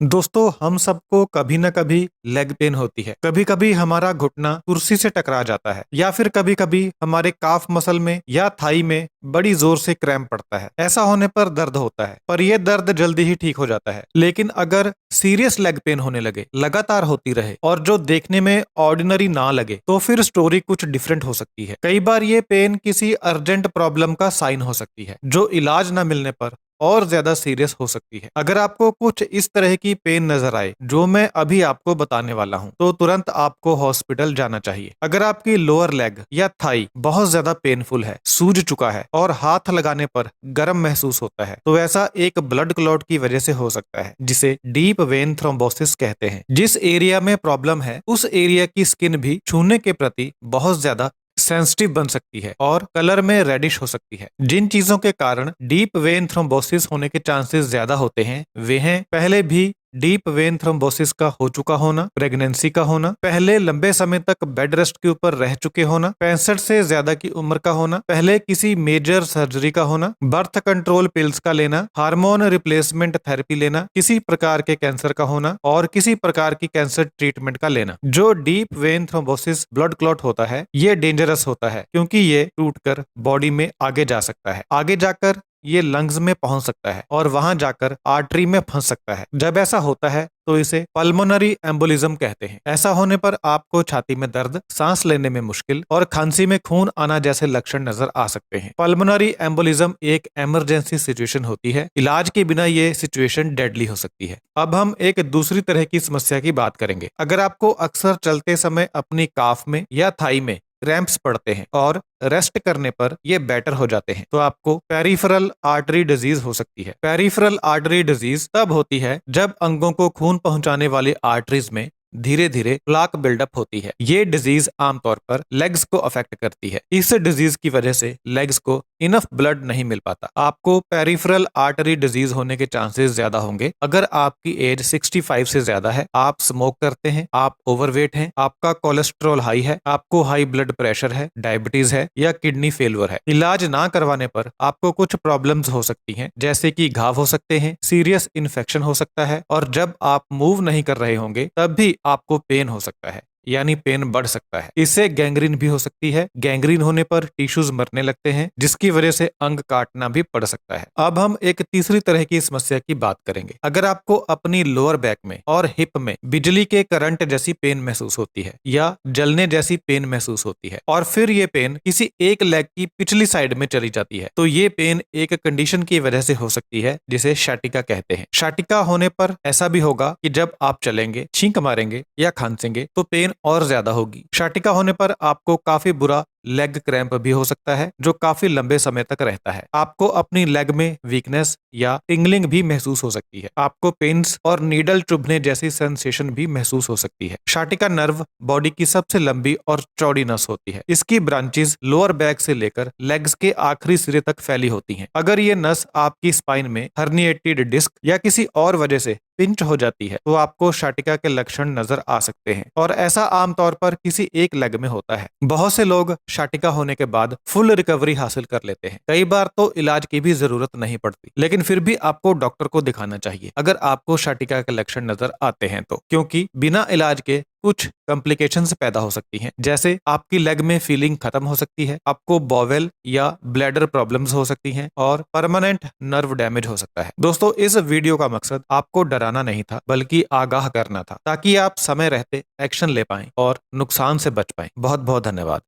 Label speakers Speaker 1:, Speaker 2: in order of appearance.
Speaker 1: दोस्तों, हम सबको कभी न कभी लेग पेन होती है। कभी कभी हमारा घुटना कुर्सी से टकरा जाता है या फिर कभी कभी हमारे काफ मसल में या थाई में बड़ी जोर से क्रैम्प पड़ता है। ऐसा होने पर दर्द होता है, पर यह दर्द जल्दी ही ठीक हो जाता है। लेकिन अगर सीरियस लेग पेन होने लगे, लगातार होती रहे और जो देखने में ऑर्डिनरी ना लगे, तो फिर स्टोरी कुछ डिफरेंट हो सकती है। कई बार ये पेन किसी अर्जेंट प्रॉब्लम का साइन हो सकती है, जो इलाज न मिलने पर और ज्यादा सीरियस हो सकती है। अगर आपको कुछ इस तरह की पेन नजर आए जो मैं अभी आपको बताने वाला हूँ, तो तुरंत आपको हॉस्पिटल जाना चाहिए। अगर आपकी लोअर लेग या थाई बहुत ज्यादा पेनफुल है, सूज चुका है और हाथ लगाने पर गर्म महसूस होता है, तो ऐसा एक ब्लड क्लॉट की वजह से हो सकता है, जिसे डीप वेन थ्रोम्बोसिस कहते हैं। जिस एरिया में प्रॉब्लम है, उस एरिया की स्किन भी छूने के प्रति बहुत ज्यादा सेंसिटिव बन सकती है और कलर में रेडिश हो सकती है। जिन चीजों के कारण डीप वेन थ्रोम्बोसिस होने के चांसेस ज्यादा होते हैं, वे हैं पहले भी डीप वेन थ्रोम्बोसिस का हो चुका होना, प्रेगनेंसी का होना, पहले लंबे समय तक बेड रेस्ट के ऊपर रह चुके होना, 65 से ज्यादा की उम्र का होना, पहले किसी मेजर सर्जरी का होना, बर्थ कंट्रोल पिल्स का लेना, हार्मोन रिप्लेसमेंट थेरेपी लेना, किसी प्रकार के कैंसर का होना और किसी प्रकार की कैंसर ट्रीटमेंट का लेना। जो deep vein thrombosis blood clot होता है, ये डेंजरस होता है क्योंकि ये टूटकर बॉडी में आगे जा सकता है। आगे जाकर ये लंग्स में पहुंच सकता है और वहां जाकर आर्टरी में फंस सकता है। जब ऐसा होता है तो इसे पल्मोनरी एम्बोलिज्म कहते हैं। ऐसा होने पर आपको छाती में दर्द, सांस लेने में मुश्किल और खांसी में खून आना जैसे लक्षण नजर आ सकते हैं। पल्मोनरी एम्बोलिज्म एक इमरजेंसी सिचुएशन होती है। इलाज के बिना ये सिचुएशन डेडली हो सकती है। अब हम एक दूसरी तरह की समस्या की बात करेंगे। अगर आपको अक्सर चलते समय अपनी काफ में या थाई में क्रैम्प्स पड़ते हैं और रेस्ट करने पर ये बेटर हो जाते हैं, तो आपको पेरिफेरल आर्टरी डिजीज हो सकती है। पेरिफेरल आर्टरी डिजीज तब होती है जब अंगों को खून पहुंचाने वाली आर्टरीज में धीरे धीरे प्लाक बिल्डअप होती है। ये डिजीज आमतौर पर लेग्स को अफेक्ट करती है। इस डिजीज की वजह से लेग्स को इनफ ब्लड नहीं मिल पाता। आपको पेरिफेरल आर्टरी डिजीज होने के चांसेस ज्यादा होंगे अगर आपकी एज 65 से ज्यादा है, आप स्मोक करते हैं, आप ओवरवेट हैं, आपका कोलेस्ट्रॉल हाई है, आपको हाई ब्लड प्रेशर है, डायबिटीज है या किडनी फेलियर है। इलाज ना करवाने पर आपको कुछ प्रॉब्लम्स हो सकती हैं, जैसे कि घाव हो सकते हैं, सीरियस इन्फेक्शन हो सकता है और जब आप मूव नहीं कर रहे होंगे तब भी आपको पेन हो सकता है, यानी पेन बढ़ सकता है। इससे गैंग्रीन भी हो सकती है। गैंग्रीन होने पर टिश्यूज मरने लगते हैं, जिसकी वजह से अंग काटना भी पड़ सकता है। अब हम एक तीसरी तरह की समस्या की बात करेंगे। अगर आपको अपनी लोअर बैक में और हिप में बिजली के करंट जैसी पेन महसूस होती है या जलने जैसी पेन महसूस होती है और फिर ये पेन किसी एक लेग की पिछली साइड में चली जाती है, तो ये पेन एक कंडीशन की वजह से हो सकती है जिसे शाटिका कहते हैं। शाटिका होने पर ऐसा भी होगा कि जब आप चलेंगे, छींक मारेंगे या खांसेंगे तो पेन और ज्यादा होगी। शाटिका होने पर आपको काफी बुरा लेग क्रैम्प भी हो सकता है, जो काफी लंबे समय तक रहता है। आपको अपनी लेग में वीकनेस या टिंगलिंग भी महसूस हो सकती है। आपको पेन्स और नीडल चुभने जैसी सेंसेशन भी महसूस हो सकती है। शाटिका नर्व बॉडी की सबसे लंबी और चौड़ी नस होती है। इसकी ब्रांचेस लोअर बैक से लेकर लेग्स के आखिरी सिरे तक फैली होती हैं। अगर ये नस आपकी स्पाइन में हर्निएटेड डिस्क या किसी और वजह से पिंच हो जाती है, तो आपको शाटिका के लक्षण नजर आ सकते हैं और ऐसा आमतौर पर किसी एक लेग में होता है। बहुत से लोग शाटिका होने के बाद फुल रिकवरी हासिल कर लेते हैं। कई बार तो इलाज की भी जरूरत नहीं पड़ती, लेकिन फिर भी आपको डॉक्टर को दिखाना चाहिए अगर आपको शाटिका के लक्षण नजर आते हैं तो, क्योंकि बिना इलाज के कुछ कॉम्प्लिकेशंस पैदा हो सकती हैं, जैसे आपकी लेग में फीलिंग खत्म हो सकती है, आपको बॉवेल या ब्लैडर प्रॉब्लम्स हो सकती हैं और परमानेंट नर्व डैमेज हो सकता है। दोस्तों, इस वीडियो का मकसद आपको डराना नहीं था, बल्कि आगाह करना था, ताकि आप समय रहते एक्शन ले पाएं और नुकसान से बच पाएं। बहुत बहुत धन्यवाद।